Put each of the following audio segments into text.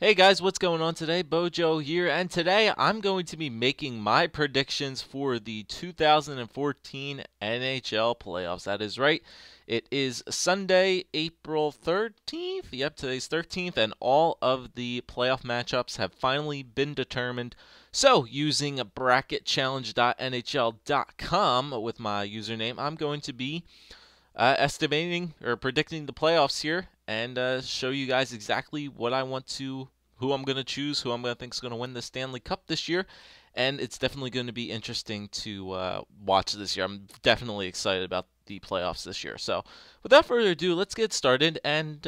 Hey guys, what's going on today? Bojo here, and today I'm going to be making my predictions for the 2014 NHL playoffs. That is right. It is Sunday, April 13th. Yep, today's 13th, and all of the playoff matchups have finally been determined. So, using bracketchallenge.nhl.com with my username, I'm going to be estimating or predicting the playoffs here and show you guys exactly what I want to, who I'm going to choose, who I'm going to think is going to win the Stanley Cup this year. And it's definitely going to be interesting to watch this year. I'm definitely excited about the playoffs this year. So, without further ado, let's get started. And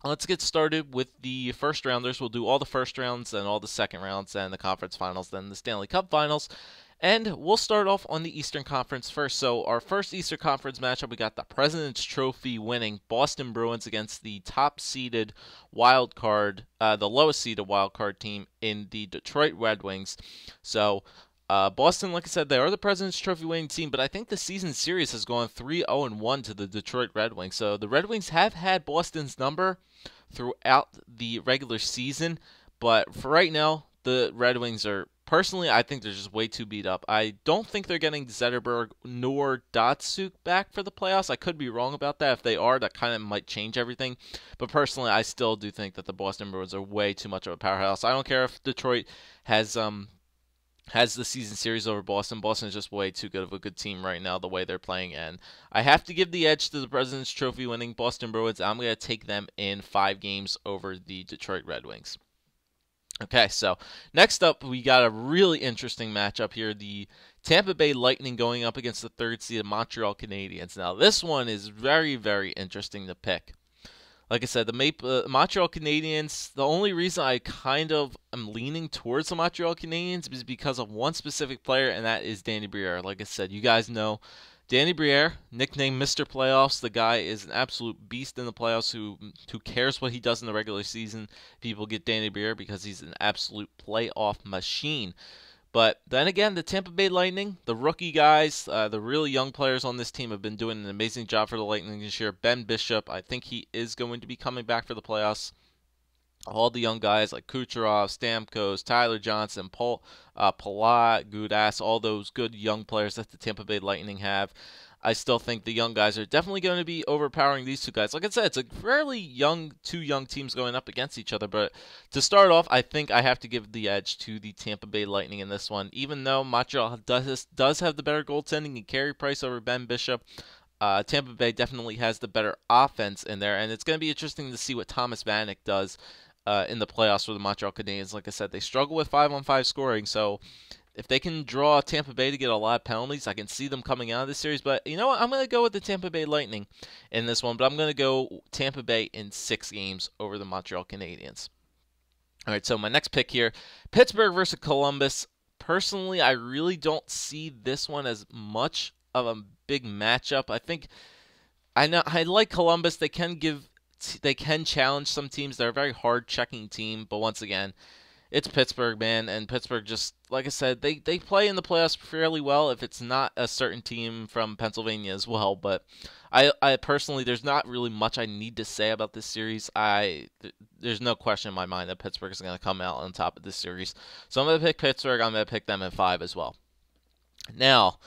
let's get started with the first rounders. We'll do all the first rounds and all the second rounds and the conference finals, then the Stanley Cup finals. And we'll start off on the Eastern Conference first. So our first Eastern Conference matchup, we got the President's Trophy winning Boston Bruins against the top-seeded wild card, the lowest-seeded wild card team in the Detroit Red Wings. So Boston, like I said, they are the President's Trophy winning team, but I think the season series has gone 3-0-1 to the Detroit Red Wings. So the Red Wings have had Boston's number throughout the regular season, but for right now, the Red Wings are, personally, I think they're just way too beat up. I don't think they're getting Zetterberg nor Datsuk back for the playoffs. I could be wrong about that. If they are, that kind of might change everything. But personally, I still do think that the Boston Bruins are way too much of a powerhouse. I don't care if Detroit has the season series over Boston. Boston is just way too good of a good team right now, the way they're playing. And I have to give the edge to the President's Trophy winning Boston Bruins. I'm going to take them in 5 games over the Detroit Red Wings. Okay, so next up, we got a really interesting matchup here. The Tampa Bay Lightning going up against the third-seeded Montreal Canadiens. Now, this one is very, very interesting to pick. Like I said, the Montreal Canadiens, the only reason I kind of am leaning towards the Montreal Canadiens is because of one specific player, and that is Danny Briere. Like I said, you guys know Danny Briere, nicknamed Mr. Playoffs. The guy is an absolute beast in the playoffs. Who cares what he does in the regular season? People get Danny Briere because he's an absolute playoff machine. But then again, the Tampa Bay Lightning, the rookie guys, the really young players on this team have been doing an amazing job for the Lightning this year. Ben Bishop, I think he is going to be coming back for the playoffs. All the young guys like Kucherov, Stamkos, Tyler Johnson, Palat, Gudas, all those good young players that the Tampa Bay Lightning have. I still think the young guys are definitely going to be overpowering these two guys. Like I said, it's a fairly young, two young teams going up against each other. But to start off, I think I have to give the edge to the Tampa Bay Lightning in this one. Even though Montreal does have the better goaltending and Carey Price over Ben Bishop, Tampa Bay definitely has the better offense in there. And it's going to be interesting to see what Thomas Vanek does in the playoffs for the Montreal Canadiens. Like I said, they struggle with 5-on-5 scoring, so if they can draw Tampa Bay to get a lot of penalties, I can see them coming out of this series. But you know what? I'm going to go with the Tampa Bay Lightning in this one, but I'm going to go Tampa Bay in 6 games over the Montreal Canadiens. All right, so my next pick here, Pittsburgh versus Columbus. Personally, I really don't see this one as much of a big matchup. I like Columbus. They can challenge some teams. They're a very hard checking team, but once again, it's Pittsburgh, man, and Pittsburgh just, like I said, they play in the playoffs fairly well if it's not a certain team from Pennsylvania as well. But I personally, there's not really much I need to say about this series. There's no question in my mind that Pittsburgh is going to come out on top of this series. So I'm going to pick Pittsburgh. I'm going to pick them in 5 as well. Now,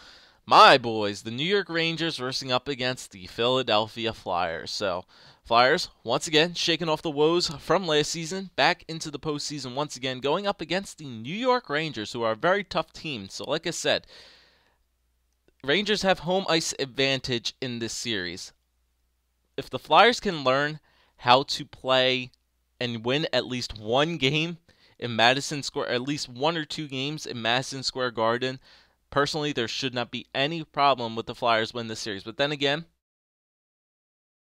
my boys, the New York Rangers versus up against the Philadelphia Flyers. So, Flyers, once again, shaking off the woes from last season, back into the postseason once again, going up against the New York Rangers, who are a very tough team. So, like I said, Rangers have home ice advantage in this series. If the Flyers can learn how to play and win at least one game in Madison Square, at least 1 or 2 games in Madison Square Garden, personally, there should not be any problem with the Flyers win this series. But then again,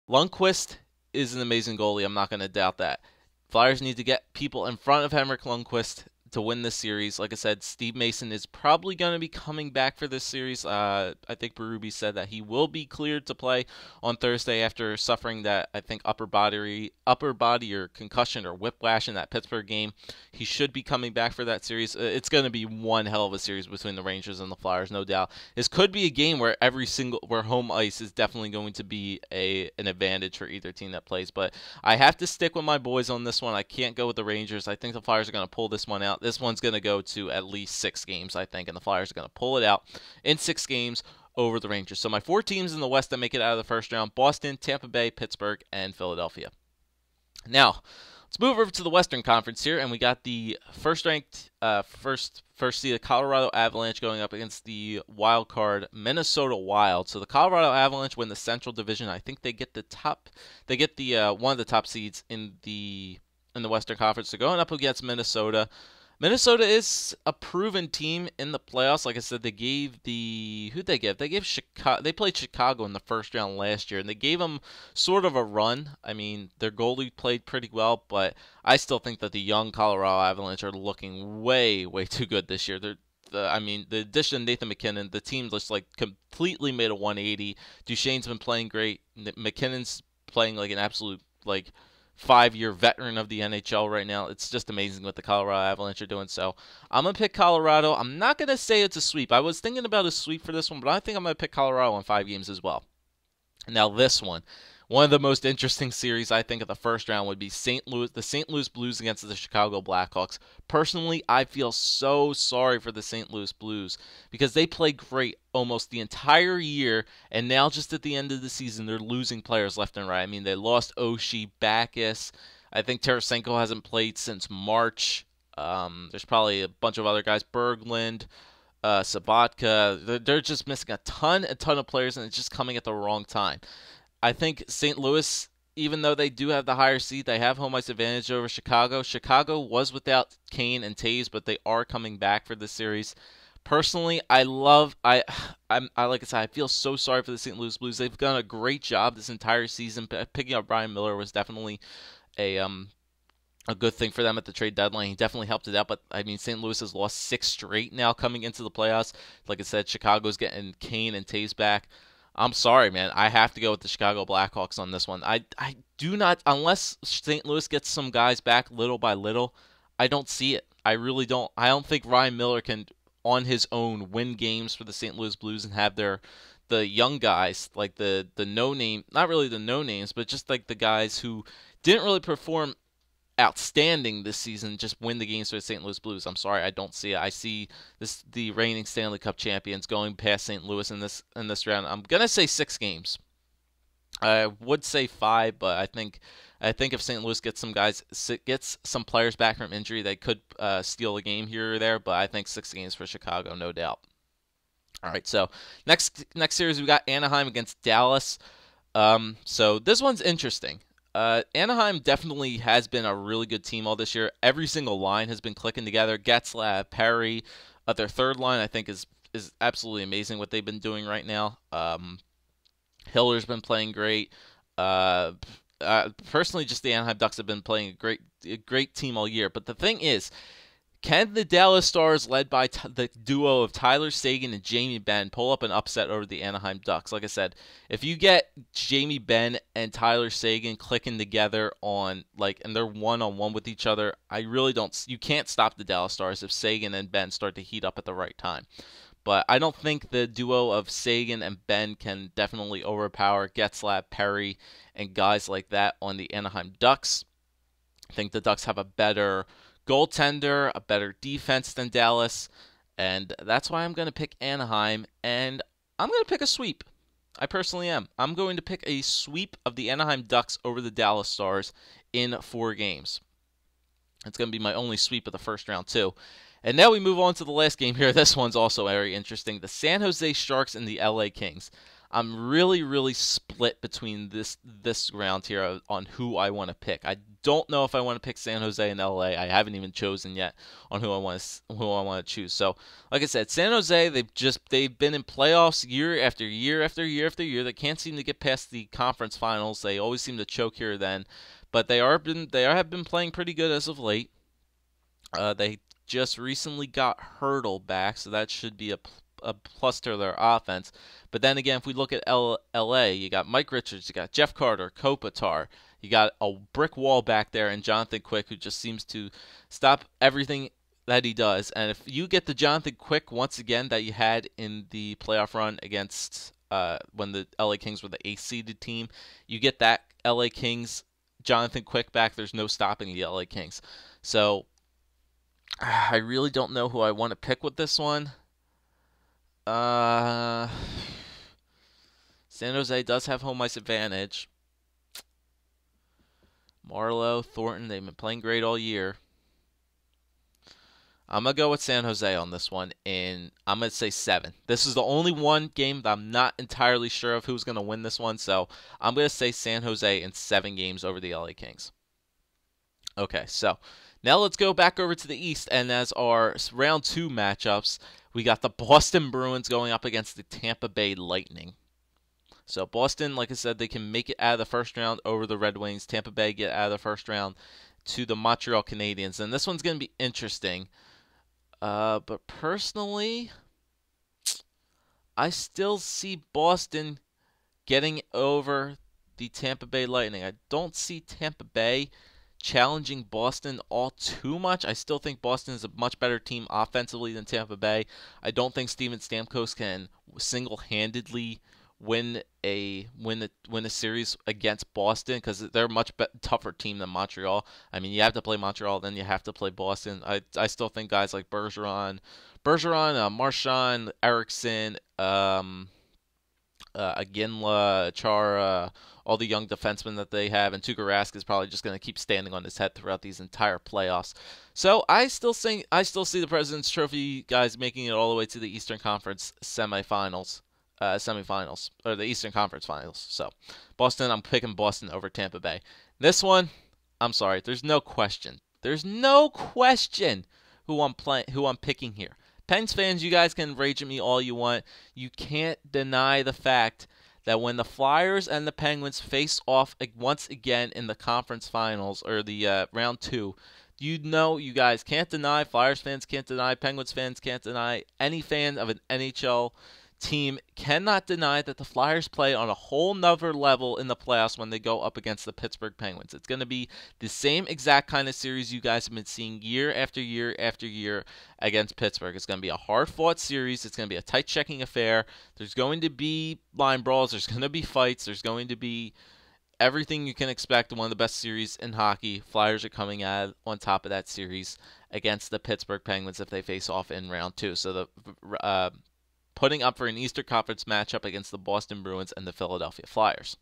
Lundqvist is an amazing goalie. I'm not going to doubt that. Flyers need to get people in front of Henrik Lundqvist. to win this series. Like I said, Steve Mason is probably going to be coming back for this series. I think Berube said that he will be cleared to play on Thursday after suffering that, I think, upper body or concussion or whiplash in that Pittsburgh game. He should be coming back for that series. It's going to be one hell of a series between the Rangers and the Flyers, no doubt. This could be a game where where home ice is definitely going to be an advantage for either team that plays. But I have to stick with my boys on this one. I can't go with the Rangers. I think the Flyers are going to pull this one out. This one's going to go to at least 6 games, I think, and the Flyers are going to pull it out in 6 games over the Rangers. So my 4 teams in the West that make it out of the first round: Boston, Tampa Bay, Pittsburgh, and Philadelphia. Now, let's move over to the Western Conference here, and we got the first-ranked first seed Colorado Avalanche going up against the wild card Minnesota Wild. So the Colorado Avalanche win the Central Division. I think they get the one of the top seeds in the Western Conference. So going up against Minnesota. Minnesota is a proven team in the playoffs. Like I said, they gave Chicago. They played Chicago in the first round last year, and they gave them sort of a run. I mean, their goalie played pretty well, but I still think that the young Colorado Avalanche are looking way, way too good this year. The addition of Nathan MacKinnon, the team just like completely made a 180. Duchesne's been playing great. McKinnon's playing like an absolute 5-year veteran of the NHL right now. It's just amazing what the Colorado Avalanche are doing. So I'm going to pick Colorado. I'm not going to say it's a sweep. I was thinking about a sweep for this one, but I think I'm going to pick Colorado in 5 games as well. Now this one of the most interesting series, I think, of the first round would be the St. Louis Blues against the Chicago Blackhawks. Personally, I feel so sorry for the St. Louis Blues because they played great almost the entire year, and now just at the end of the season, they're losing players left and right. I mean, they lost Oshie, Backus. I think Tarasenko hasn't played since March. There's probably a bunch of other guys, Berglund, Sabatka. They're just missing a ton of players, and it's just coming at the wrong time. I think St. Louis, even though they do have the higher seed, they have home ice advantage over Chicago. Chicago was without Kane and Taves, but they are coming back for this series. Personally, like I said, I feel so sorry for the St. Louis Blues. They've done a great job this entire season. Picking up Brian Miller was definitely a good thing for them at the trade deadline. He definitely helped it out, but I mean, St. Louis has lost 6 straight now coming into the playoffs. Like I said, Chicago's getting Kane and Taves back. I'm sorry, man. I have to go with the Chicago Blackhawks on this one. I do not, unless St. Louis gets some guys back little by little, I don't see it. I really don't. I don't think Ryan Miller can, on his own, win games for the St. Louis Blues and have the young guys, like the no-name, not really the no-names, but just like the guys who didn't really perform outstanding this season, just win the games for the St. Louis Blues. I'm sorry, I don't see it. I see the reigning Stanley Cup champions going past St. Louis in this round. I'm gonna say 6 games. I would say 5, but I think if St. Louis gets some players back from injury, they could steal a game here or there. But I think 6 games for Chicago, no doubt. All right, so next series we got Anaheim against Dallas. So this one's interesting. Anaheim definitely has been a really good team all this year. Every single line has been clicking together. Getzlaf, Perry, their third line I think is absolutely amazing what they've been doing right now. Hiller's been playing great. Personally, just the Anaheim Ducks have been playing a great team all year. But the thing is, can the Dallas Stars, led by the duo of Tyler Seguin and Jamie Benn, pull up an upset over the Anaheim Ducks? Like I said, if you get Jamie Benn and Tyler Seguin clicking together and they're one-on-one with each other, you can't stop the Dallas Stars if Seguin and Benn start to heat up at the right time. But I don't think the duo of Seguin and Benn can definitely overpower Getzlaf, Perry, and guys like that on the Anaheim Ducks. I think the Ducks have a better goaltender, a better defense than Dallas, and that's why I'm going to pick Anaheim, and I'm going to pick a sweep. I personally am. I'm going to pick a sweep of the Anaheim Ducks over the Dallas Stars in 4 games. It's going to be my only sweep of the first round, too. And now we move on to the last game here. This one's also very interesting. The San Jose Sharks and the LA Kings. I'm really, really split between this round here on who I want to pick. I don't know if I want to pick San Jose and LA. I haven't even chosen yet on who I want to choose. So, like I said, San Jose, they've been in playoffs year after year after year after year. They can't seem to get past the conference finals. They always seem to choke here or then, but they have been playing pretty good as of late. They just recently got Hurdle back, so that should be a plus to their offense. But then again, if we look at LA, you got Mike Richards, you got Jeff Carter, Kopitar, you got a brick wall back there, and Jonathan Quick, who just seems to stop everything that he does. And if you get the Jonathan Quick once again that you had in the playoff run against when the LA Kings were the 8th seeded team, you get that LA Kings Jonathan Quick back. There's no stopping the LA Kings. So I really don't know who I want to pick with this one. San Jose does have home ice advantage. Marlowe, Thornton, they've been playing great all year. I'm going to go with San Jose on this one, and I'm going to say 7. This is the only one game that I'm not entirely sure of who's going to win this one, so I'm going to say San Jose in 7 games over the LA Kings. Okay, so now let's go back over to the East, and as our round 2 matchups, we got the Boston Bruins going up against the Tampa Bay Lightning. So Boston, like I said, they can make it out of the first round over the Red Wings. Tampa Bay get out of the first round to the Montreal Canadiens, and this one's going to be interesting. But personally, I still see Boston getting over the Tampa Bay Lightning. I don't see Tampa Bay challenging Boston all too much. I still think Boston is a much better team offensively than Tampa Bay. I don't think Steven Stamkos can single-handedly win a series against Boston because they're a much tougher team than Montreal. I mean, you have to play Montreal, then you have to play Boston. I still think guys like Bergeron, Marchand, Eriksson, Iginla, Chara, all the young defensemen that they have, and Tuukka Rask is probably just going to keep standing on his head throughout these entire playoffs. So I still see the President's Trophy guys making it all the way to the Eastern Conference semifinals, or the Eastern Conference Finals. So Boston, I'm picking Boston over Tampa Bay. This one, I'm sorry, there's no question. There's no question who I'm picking here. Pens fans, you guys can rage at me all you want. You can't deny the fact that when the Flyers and the Penguins face off once again in the conference finals, or the round 2, you guys can't deny, Flyers fans can't deny, Penguins fans can't deny, any fan of an NHL team cannot deny that the Flyers play on a whole nother level in the playoffs when they go up against the Pittsburgh Penguins. It's going to be the same exact kind of series you guys have been seeing year after year after year against Pittsburgh. It's going to be a hard-fought series. It's going to be a tight-checking affair. There's going to be line brawls. There's going to be fights. There's going to be everything you can expect in one of the best series in hockey. Flyers are coming out on top of that series against the Pittsburgh Penguins if they face off in round 2. So the putting up for an Eastern Conference matchup against the Boston Bruins and the Philadelphia Flyers.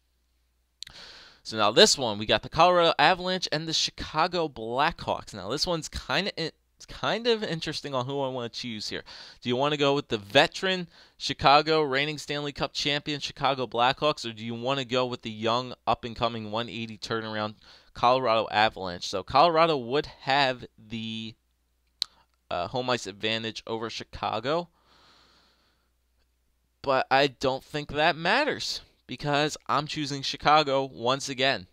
So now this one, we got the Colorado Avalanche and the Chicago Blackhawks. Now this one's kind of interesting on who I want to choose here. Do you want to go with the veteran Chicago reigning Stanley Cup champion Chicago Blackhawks, or do you want to go with the young up-and-coming 180 turnaround Colorado Avalanche? So Colorado would have the home ice advantage over Chicago, but I don't think that matters because I'm choosing Chicago once again.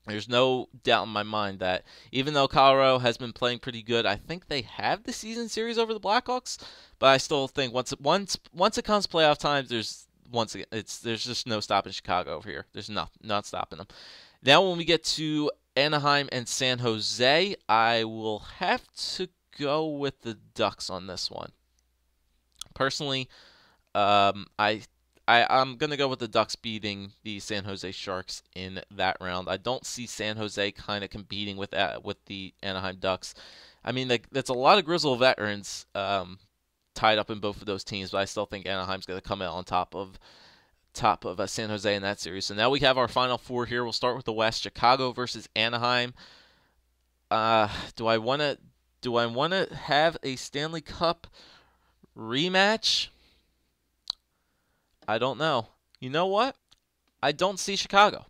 There's no doubt in my mind that even though Colorado has been playing pretty good, I think they have the season series over the Blackhawks. But I still think once it comes playoff time, there's just no stopping Chicago over here. There's not stopping them. Now when we get to Anaheim and San Jose, I will have to go with the Ducks on this one. Personally, I'm going to go with the Ducks beating the San Jose Sharks in that round. I don't see San Jose kind of competing with the Anaheim Ducks. I mean, that's a lot of Grizzle veterans tied up in both of those teams, but I still think Anaheim's going to come out on top of San Jose in that series. So now we have our final 4 here. We'll start with the West: Chicago versus Anaheim. Do I want to have a Stanley Cup rematch? I don't know. You know what? I don't see Chicago.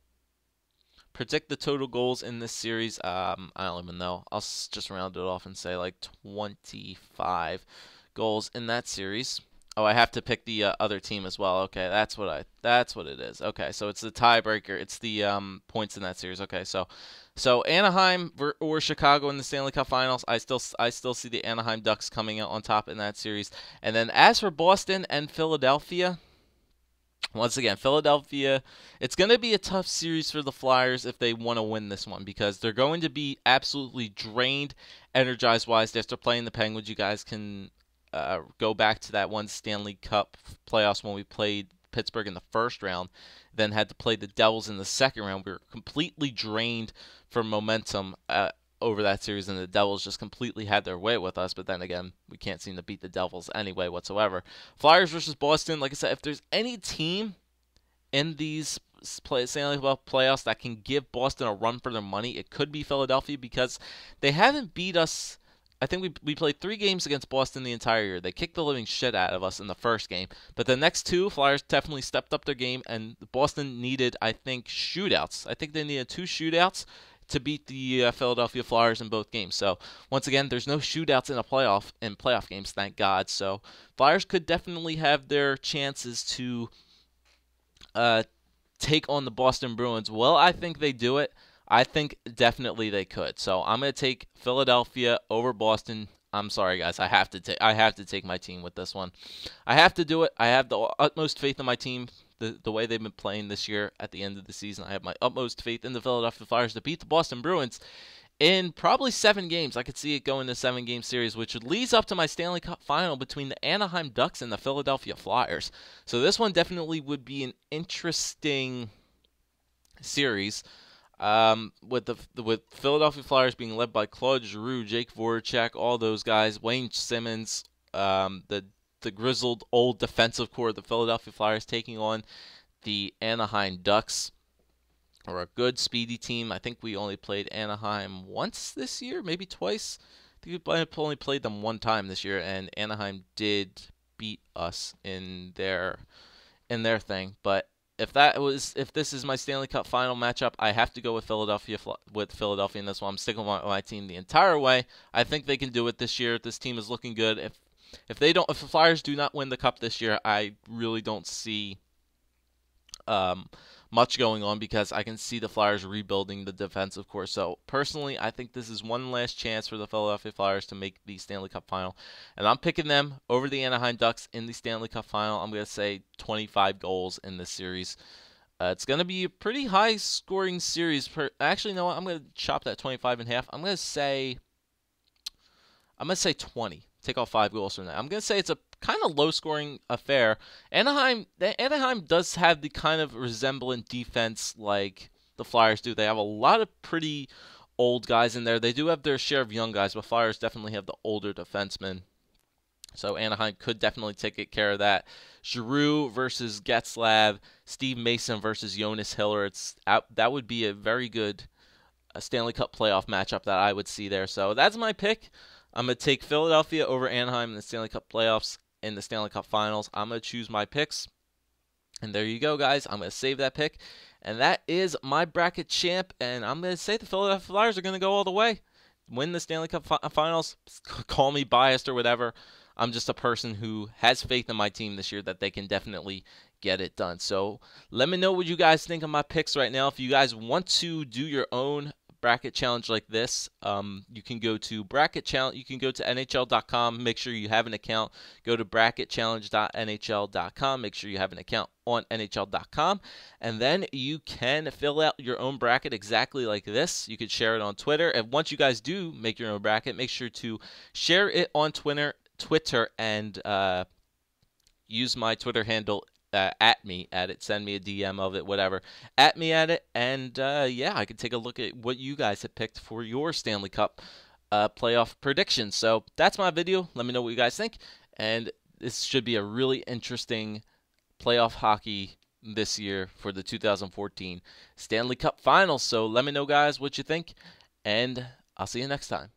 Predict the total goals in this series. I don't even know. I'll just round it off and say like 25 goals in that series. Oh, I have to pick the other team as well. Okay, that's what it is. Okay, so it's the tiebreaker. It's the points in that series. Okay, so Anaheim or Chicago in the Stanley Cup Finals. I still see the Anaheim Ducks coming out on top in that series. And then as for Boston and Philadelphia, once again, Philadelphia, it's going to be a tough series for the Flyers if they want to win this one because they're going to be absolutely drained, energized wise after playing the Penguins. You guys can go back to that one Stanley Cup playoffs when we played Pittsburgh in the first round, then had to play the Devils in the second round. We were completely drained from momentum over that series, and the Devils just completely had their way with us. But then again, we can't seem to beat the Devils anyway whatsoever. Flyers versus Boston, like I said, if there's any team in these Stanley Cup playoffs that can give Boston a run for their money, it could be Philadelphia because they haven't beat us. I think we played 3 games against Boston the entire year. They kicked the living shit out of us in the first game. But the next 2, Flyers definitely stepped up their game, and Boston needed, I think, shootouts. I think they needed 2 shootouts to beat the Philadelphia Flyers in both games. So once again, there's no shootouts in playoff games, thank God. So Flyers could definitely have their chances to take on the Boston Bruins. Well, I think they do it. I think definitely they could. So I'm going to take Philadelphia over Boston. I'm sorry, guys. I have to take my team with this one. I have to do it. I have the utmost faith in my team. The way they've been playing this year at the end of the season, I have my utmost faith in the Philadelphia Flyers to beat the Boston Bruins in probably 7 games. I could see it going to 7-game series, which leads up to my Stanley Cup final between the Anaheim Ducks and the Philadelphia Flyers. So this one definitely would be an interesting series. With Philadelphia Flyers being led by Claude Giroux, Jake Voracek, all those guys, Wayne Simmons, the grizzled old defensive core of the Philadelphia Flyers taking on the Anaheim Ducks, or a good speedy team. I think we only played Anaheim once this year, maybe twice. I think we only played them 1 time this year, and Anaheim did beat us in their thing. But if this is my Stanley Cup final matchup, I have to go with Philadelphia in this one. I'm sticking with my team the entire way. I think they can do it this year. This team is looking good. If the Flyers do not win the cup this year, I really don't see much going on because I can see the Flyers rebuilding the defensive core. So personally, I think this is one last chance for the Philadelphia Flyers to make the Stanley Cup final, and I'm picking them over the Anaheim Ducks in the Stanley Cup final. I'm going to say 25 goals in this series. It's going to be a pretty high-scoring series. Actually, no, I'm going to chop that 25 in half. I'm going to say 20. Take off 5 goals from that. I'm going to say it's a kind of low-scoring affair. Anaheim does have the kind of resemblant defense like the Flyers do. They have a lot of pretty old guys in there. They do have their share of young guys, but Flyers definitely have the older defensemen. So Anaheim could definitely take care of that. Giroux versus Getzlaf, Steve Mason versus Jonas Hiller. That would be a very good Stanley Cup playoff matchup that I would see there. So that's my pick. I'm going to take Philadelphia over Anaheim in the Stanley Cup playoffs in the Stanley Cup finals. I'm going to choose my picks. And there you go, guys. I'm going to save that pick. And that is my bracket champ. And I'm going to say the Philadelphia Flyers are going to go all the way. Win the Stanley Cup finals. Call me biased or whatever. I'm just a person who has faith in my team this year that they can definitely get it done. So let me know what you guys think of my picks right now. If you guys want to do your own bracket challenge like this, you can go to bracket challenge. You can go to NHL.com. Make sure you have an account. Go to bracketchallenge.nhl.com. Make sure you have an account on NHL.com, and then you can fill out your own bracket exactly like this. You could share it on Twitter, and once you guys do make your own bracket, make sure to share it on Twitter, and use my Twitter handle. At me at it, send me a DM of it, whatever. At me at it, and yeah, I can take a look at what you guys have picked for your Stanley Cup playoff predictions. So that's my video. Let me know what you guys think, and this should be a really interesting playoff hockey this year for the 2014 Stanley Cup Finals. So let me know, guys, what you think, and I'll see you next time.